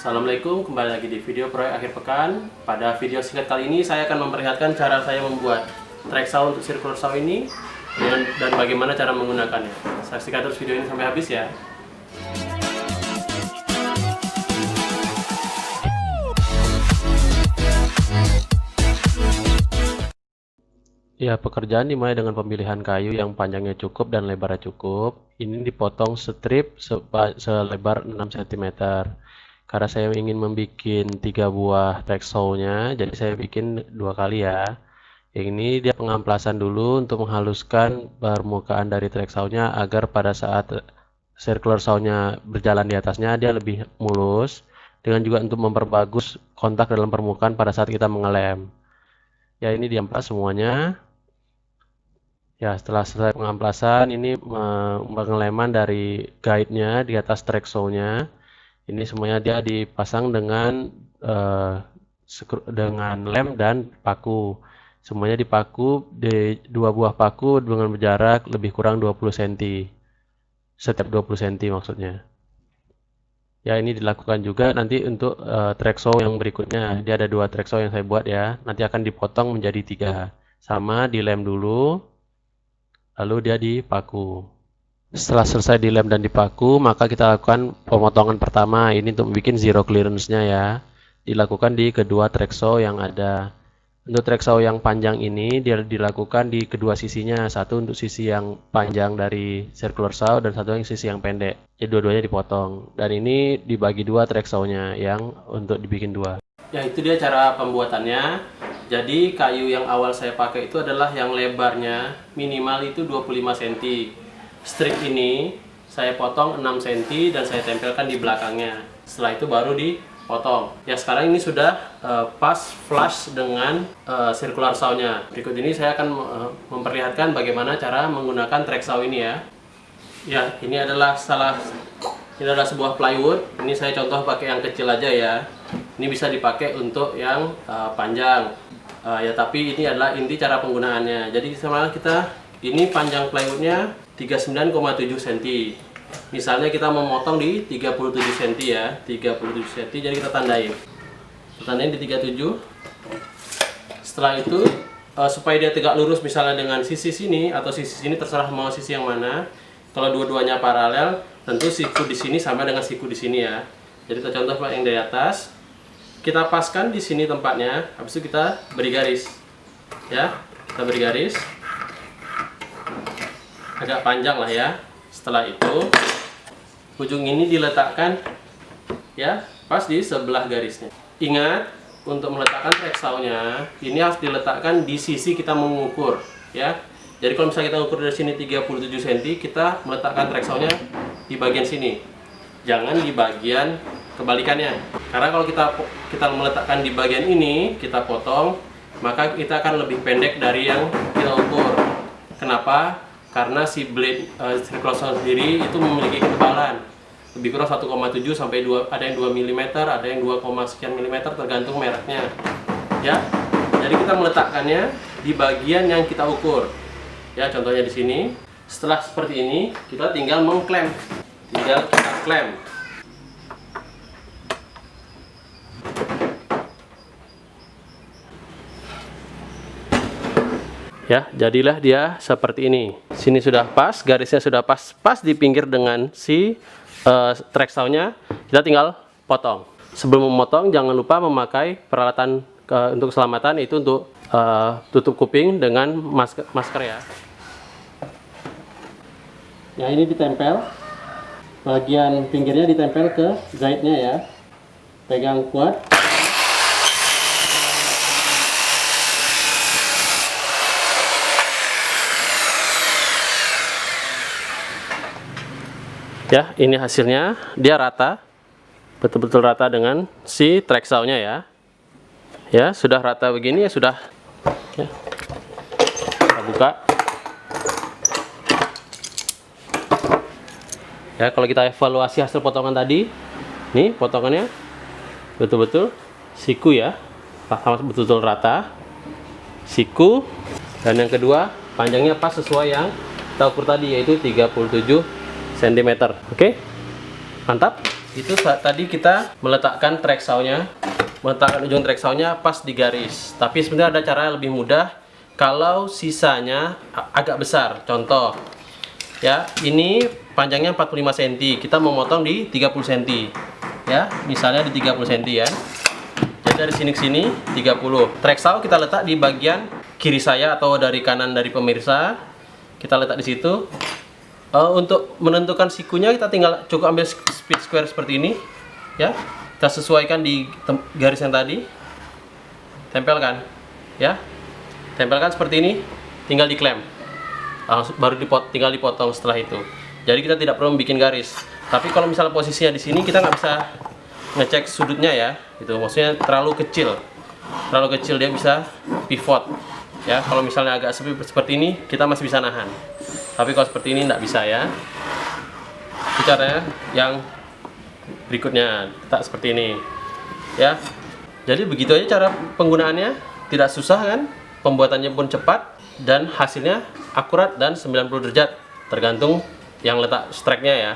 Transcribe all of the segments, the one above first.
Assalamualaikum, kembali lagi di video proyek akhir pekan. Pada video singkat kali ini saya akan memperlihatkan cara saya membuat track saw untuk circular saw ini dan bagaimana cara menggunakannya. Saksikan terus video ini sampai habis ya. Ya, pekerjaan dimulai dengan pemilihan kayu yang panjangnya cukup dan lebarnya cukup. Ini dipotong strip selebar 6 cm. Karena saya ingin membuat 3 buah track saw-nya, jadi saya bikin 2 kali ya. Yang ini dia pengamplasan dulu untuk menghaluskan permukaan dari track saw-nya agar pada saat circular saw-nya berjalan di atasnya dia lebih mulus, dengan juga untuk memperbagus kontak dalam permukaan pada saat kita mengelem. Ya, ini diamplas semuanya. Ya, setelah selesai pengamplasan, ini pengeleman dari guide-nya di atas track saw-nya. Ini semuanya dia dipasang dengan lem dan paku. Semuanya dipaku di 2 buah paku dengan berjarak lebih kurang 20 cm. Setiap 20 cm maksudnya. Ya, ini dilakukan juga nanti untuk track saw yang berikutnya. Dia ada 2 track saw yang saya buat ya. Nanti akan dipotong menjadi 3. Sama dilem dulu, lalu dia dipaku. Setelah selesai dilem dan dipaku, maka kita lakukan pemotongan pertama. Ini untuk membuat zero clearance-nya ya. Dilakukan di kedua track saw yang ada. Untuk track saw yang panjang ini dia dilakukan di kedua sisinya. Satu untuk sisi yang panjang dari circular saw dan satu yang sisi yang pendek. Jadi dua-duanya dipotong. Dan ini dibagi 2 track saw-nya yang untuk dibikin 2. Ya, itu dia cara pembuatannya. Jadi kayu yang awal saya pakai itu adalah yang lebarnya minimal itu 25 cm. Strip ini saya potong 6 cm dan saya tempelkan di belakangnya. Setelah itu baru dipotong. Ya, sekarang ini sudah pas flush dengan circular saw-nya. Berikut ini saya akan memperlihatkan bagaimana cara menggunakan track saw ini ya. Ya, ini adalah sebuah plywood. Ini saya contoh pakai yang kecil aja ya. Ini bisa dipakai untuk yang panjang. Ya, tapi ini adalah inti cara penggunaannya. Jadi sama kita ini panjang plywoodnya 39,7 cm. Misalnya kita memotong di 37 cm ya, 37 cm. Jadi kita tandain di 37. Setelah itu supaya dia tegak lurus misalnya dengan sisi sini atau sisi sini, terserah mau sisi yang mana. Kalau dua-duanya paralel, tentu siku di sini sama dengan siku di sini ya. Jadi kita contoh yang dari atas. Kita paskan di sini tempatnya, habis itu kita beri garis. Ya, kita beri garis. Agak panjang lah ya. Setelah itu ujung ini diletakkan ya pas di sebelah garisnya. Ingat, untuk meletakkan track saw-nya ini harus diletakkan di sisi kita mengukur ya. Jadi kalau misalnya kita ukur dari sini 37 cm, kita meletakkan track saw-nya di bagian sini. Jangan di bagian kebalikannya. Karena kalau kita meletakkan di bagian ini, kita potong, maka kita akan lebih pendek dari yang kita ukur. Kenapa? Karena si blade circular saw sendiri itu memiliki ketebalan lebih kurang 1,7 sampai 2, ada yang 2 mm, ada yang 2, sekian mm, tergantung mereknya. Ya. Jadi kita meletakkannya di bagian yang kita ukur. Ya, contohnya di sini. Setelah seperti ini, kita tinggal mengklem. Tinggal kita klem. Ya, jadilah dia seperti ini. Sini sudah pas, garisnya sudah pas di pinggir dengan si track saw-nya. Kita tinggal potong. Sebelum memotong, jangan lupa memakai peralatan untuk keselamatan, itu untuk tutup kuping dengan masker ya. Ya, ini ditempel. Bagian pinggirnya ditempel ke guide-nya ya. Pegang kuat. Ya, ini hasilnya, dia rata, betul-betul rata dengan si track saw-nya ya. Ya, sudah rata begini ya sudah. Ya. Kita buka. Ya, kalau kita evaluasi hasil potongan tadi, nih potongannya betul-betul siku ya, betul-betul rata, siku, dan yang kedua panjangnya pas sesuai yang kita ukur tadi, yaitu 37 cm. Oke, mantap. Itu tadi kita meletakkan track saw-nya, meletakkan ujung track saw-nya pas di garis. Tapi sebenarnya ada cara yang lebih mudah kalau sisanya agak besar. Contoh, ya, ini panjangnya 45 cm, kita mau motong di 30 cm. Ya, misalnya di 30 cm ya. Jadi dari sini ke sini 30. Track saw kita letak di bagian kiri saya atau dari kanan dari pemirsa. Kita letak di situ. Untuk menentukan sikunya kita tinggal cukup ambil speed square seperti ini, ya. Kita sesuaikan di garis yang tadi, tempelkan, ya. Tempelkan seperti ini, tinggal diklem, baru tinggal dipotong setelah itu. Jadi kita tidak perlu bikin garis. Tapi kalau misalnya posisinya di sini kita nggak bisa ngecek sudutnya ya, itu maksudnya terlalu kecil dia bisa pivot. Ya, kalau misalnya agak seperti ini kita masih bisa nahan. Tapi kalau seperti ini tidak bisa ya. Itu caranya yang berikutnya, tak seperti ini. Ya. Jadi begitu aja cara penggunaannya, tidak susah kan? Pembuatannya pun cepat dan hasilnya akurat dan 90 derajat tergantung yang letak strike-nya ya.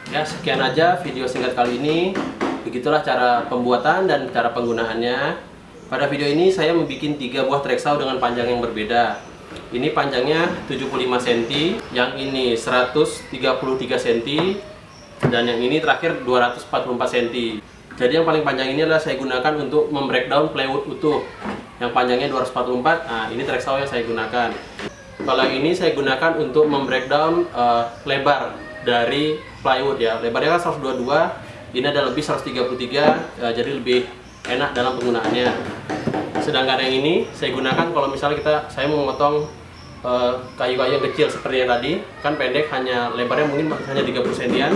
Ya, sekian aja video singkat kali ini. Begitulah cara pembuatan dan cara penggunaannya. Pada video ini saya membuat 3 buah track saw dengan panjang yang berbeda. Ini panjangnya 75 cm, yang ini 133 cm, dan yang ini terakhir 244 cm. Jadi yang paling panjang ini adalah saya gunakan untuk membreakdown plywood utuh. Yang panjangnya 244, nah ini track saw yang saya gunakan. Kalau yang ini saya gunakan untuk membreakdown lebar dari plywood ya. Lebarnya kan 122, ini ada lebih 133, jadi lebih enak dalam penggunaannya. Sedangkan yang ini saya gunakan kalau misalnya saya mau memotong kayu-kayu yang kecil seperti yang tadi, kan pendek, hanya lebarnya mungkin hanya 30 cm.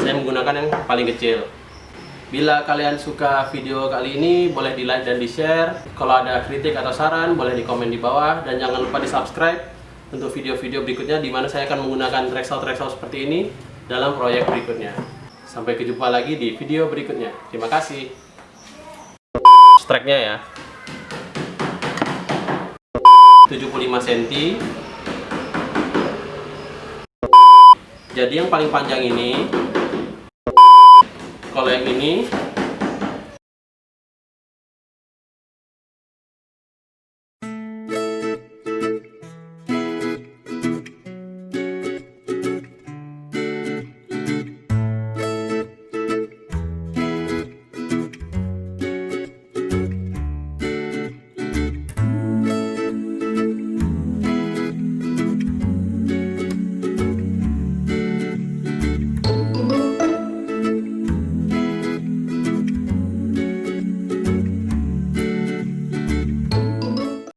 Saya menggunakan yang paling kecil. Bila kalian suka video kali ini, boleh di like dan di share. Kalau ada kritik atau saran, boleh di komen di bawah, dan jangan lupa di subscribe untuk video-video berikutnya di mana saya akan menggunakan track saw seperti ini dalam proyek berikutnya. Sampai jumpa lagi di video berikutnya. Terima kasih. Strike-nya ya, 75 cm. Jadi yang paling panjang ini, kalau yang ini